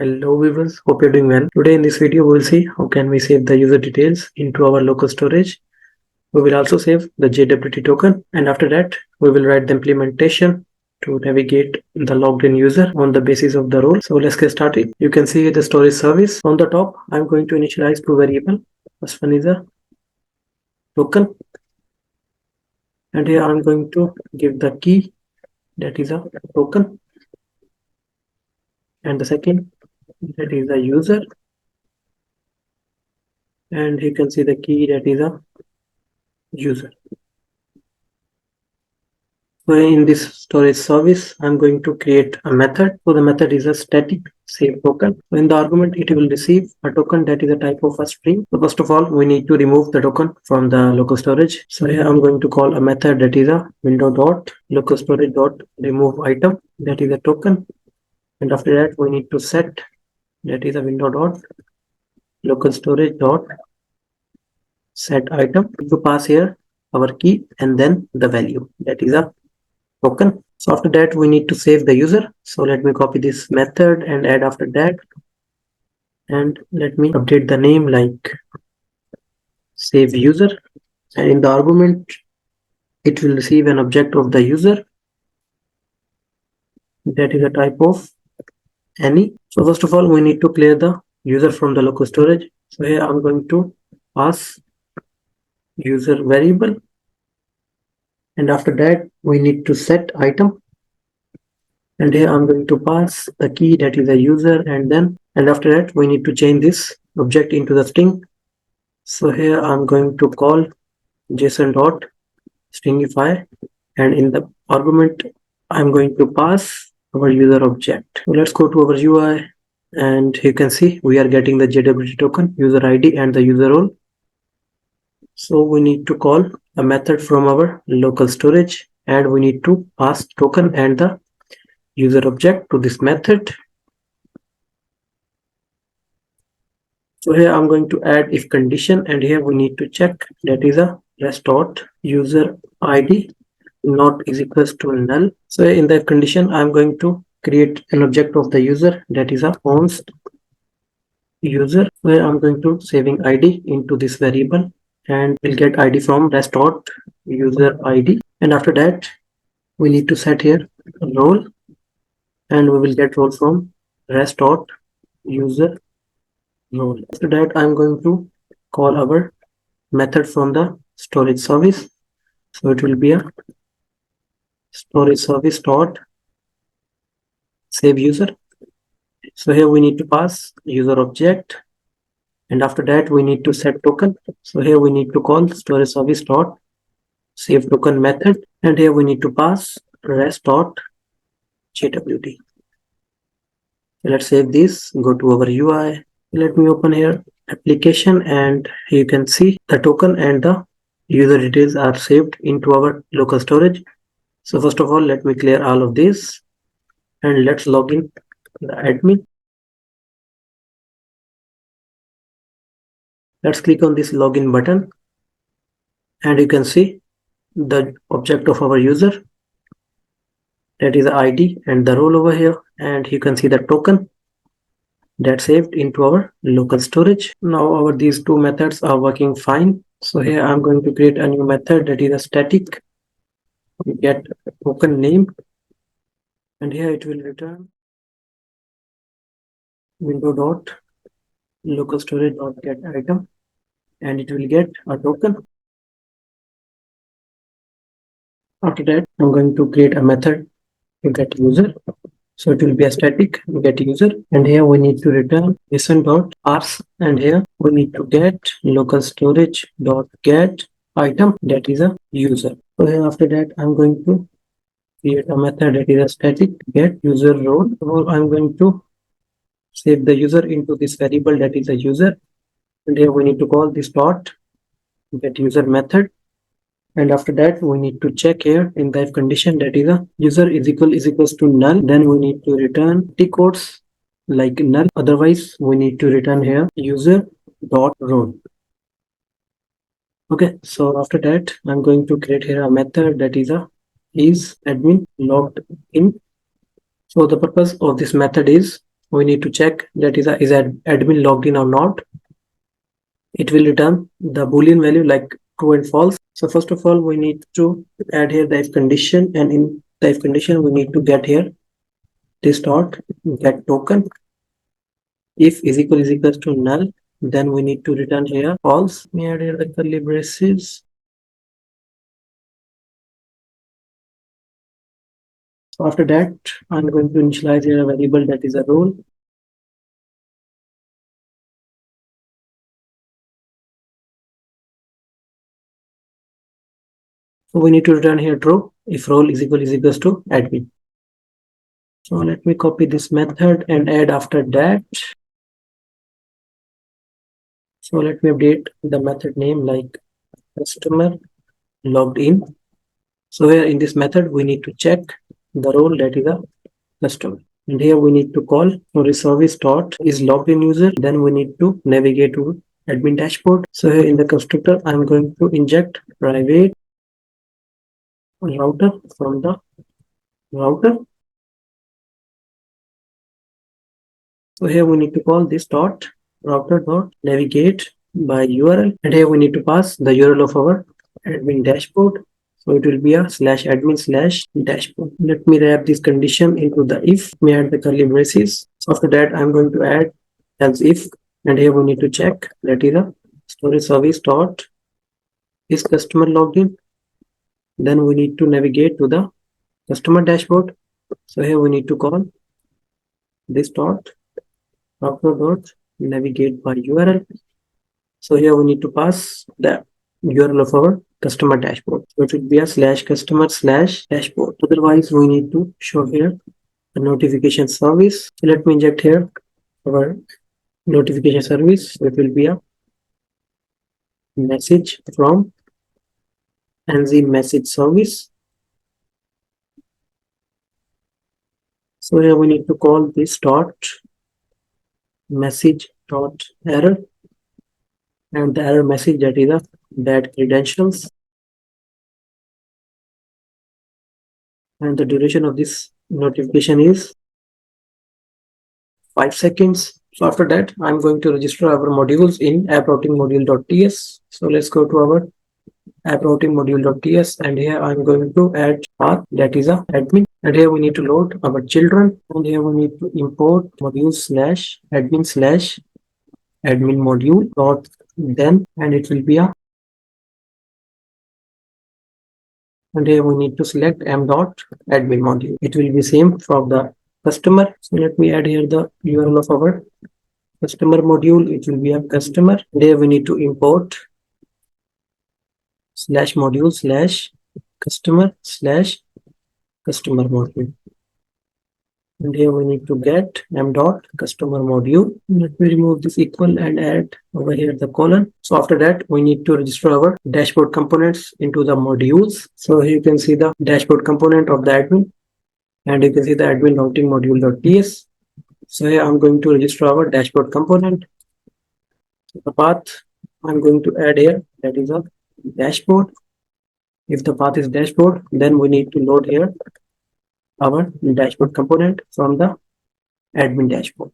Hello viewers, hope you're doing well. Today in this video we will see how can we save the user details into our local storage. We will also save the JWT token, and after that we will write the implementation to navigate the logged in user on the basis of the role. So let's get started. You can see the storage service. On the top I'm going to initialize two variables. First one is a token, and here I'm going to give the key that is a token, and the second that is a user, and you can see the key that is a user. So in this storage service, I'm going to create a method. So the method is a static save token. So in the argument, it will receive a token that is a type of a string. So first of all, we need to remove the token from the local storage. So here I'm going to call a method that is a window dot local storage dot remove item, that is a token. And after that, we need to set, that is a window dot local storage dot set item, to pass here our key and then the value, that is a token. So after that we need to save the user. So let me copy this method and add after that, and let me update the name like save user, and in the argument it will receive an object of the user that is a type of any. So first of all we need to clear the user from the local storage. So here I'm going to pass user variable, and after that we need to set item, and here I'm going to pass the key that is a user, and after that we need to change this object into the string. So here I'm going to call json dot stringify, and in the argument I'm going to pass our user object. So let's go to our UI, and you can see we are getting the JWT token, user ID and the user role. So we need to call a method from our local storage, and we need to pass token and the user object to this method. So here I'm going to add if condition, and here we need to check, that is a rest dot user ID not is equals to null. So in the condition I'm going to create an object of the user, that is a const user, where I'm going to saving ID into this variable, and we'll get ID from rest dot user ID, and after that we need to set here role, and we will get role from rest dot user role. After that I'm going to call our method from the storage service. So it will be a storage service dot save user. So here we need to pass user object, and after that we need to set token. So here we need to call storage service dot save token method, and here we need to pass rest dot jwt. Let's save this, go to our UI. Let me open here application, and you can see the token and the user details are saved into our local storage. So first of all, let me clear all of this, and let's log in the admin. Let's click on this login button, and you can see the object of our user, that is the ID and the role over here, and you can see the token that saved into our local storage. Now these two methods are working fine. So here I'm going to create a new method, that is a static get token name, and here it will return window dot local storage dot get item, and it will get a token. After that I'm going to create a method to get user. So it will be a static get user, and here we need to return json dot parse, and here we need to get local storage dot get item, that is a user. So here after that I'm going to create a method that is a static get user role. So I'm going to save the user into this variable, that is a user, and here we need to call this dot get user method, and after that we need to check here in the if condition, that is a user is equals to null, then we need to return t codes like null, otherwise we need to return here user dot role. Okay, so after that I'm going to create here a method that is a is admin logged in. So the purpose of this method is we need to check that is admin logged in or not. It will return the boolean value like true and false. So first of all, we need to add here the if condition, and in the if condition we need to get here this dot get token. If is equals to null, then we need to return here false. We add here the curly braces. So after that, I'm going to initialize here a variable that is a role. So we need to return here true if role is equals to admin. So let me copy this method and add after that. So let me update the method name like customer logged in. So here in this method, we need to check the role that is a customer. And here we need to call service dot is logged in user. Then we need to navigate to admin dashboard. So here in the constructor, I'm going to inject private router from the router. So here we need to call this dot router dot navigate by URL, and here we need to pass the URL of our admin dashboard. So it will be a /admin/dashboard. Let me wrap this condition into the if. Let me add the curly braces. So after that, I'm going to add else if, and here we need to check that is a storage service dot is customer logged in. Then we need to navigate to the customer dashboard. So here we need to call this dot router dot navigate by URL. So here we need to pass the URL of our customer dashboard. So it will be a /customer/dashboard. Otherwise, we need to show here the notification service. So let me inject here our notification service. So it will be a message from NZ message service. So here we need to call this dot message dot error, and the error message that is a bad credentials, and the duration of this notification is 5 seconds. So after that, I'm going to register our modules in app routing module.ts. So let's go to our app routing module.ts, and here I'm going to add path that is a admin, and here we need to load our children, and here we need to import module/admin/admin module dot then, and it will be a, and here we need to select m.admin module. It will be same for the customer. So let me add here the URL of our customer module. It will be a customer. There we need to import /module/customer/customer module. And here we need to get m.customer module. Let me remove this equal and add over here the colon. So after that, we need to register our dashboard components into the modules. So here you can see the dashboard component of the admin, and you can see the admin routing module.ts. So here I'm going to register our dashboard component. The path I'm going to add here, that is a dashboard. If the path is dashboard, then we need to load here our dashboard component from the admin dashboard.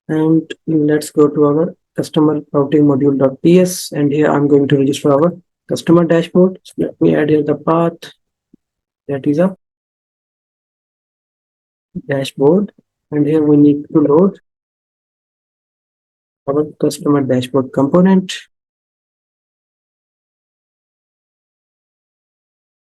And let's go to our customer routing module.ts, and here I'm going to register our customer dashboard. So let me add here the path that is a dashboard, and here we need to load our customer dashboard component.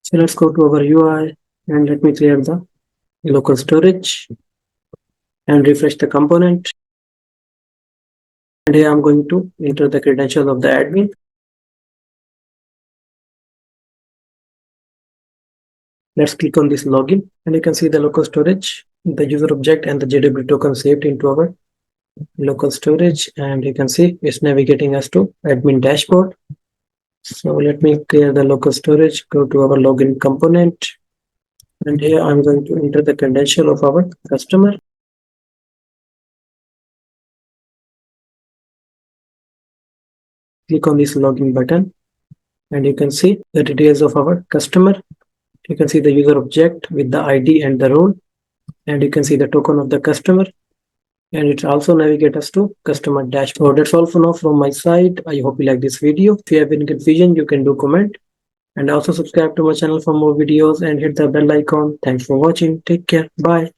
So let's go to our UI, and let me clear the local storage and refresh the component. And here I'm going to enter the credentials of the admin. Let's click on this login, and you can see the local storage, the user object, and the JW token saved into our local storage. And you can see it's navigating us to admin dashboard. So let me clear the local storage, go to our login component, and here I'm going to enter the credential of our customer. Click on this login button, and you can see the details of our customer. You can see the user object with the ID and the role, and you can see the token of the customer, and it also navigate us to customer dashboard. That's all for now from my side. I hope you like this video. If you have any confusion, you can do comment, and also subscribe to my channel for more videos and hit the bell icon. Thanks for watching. Take care. Bye.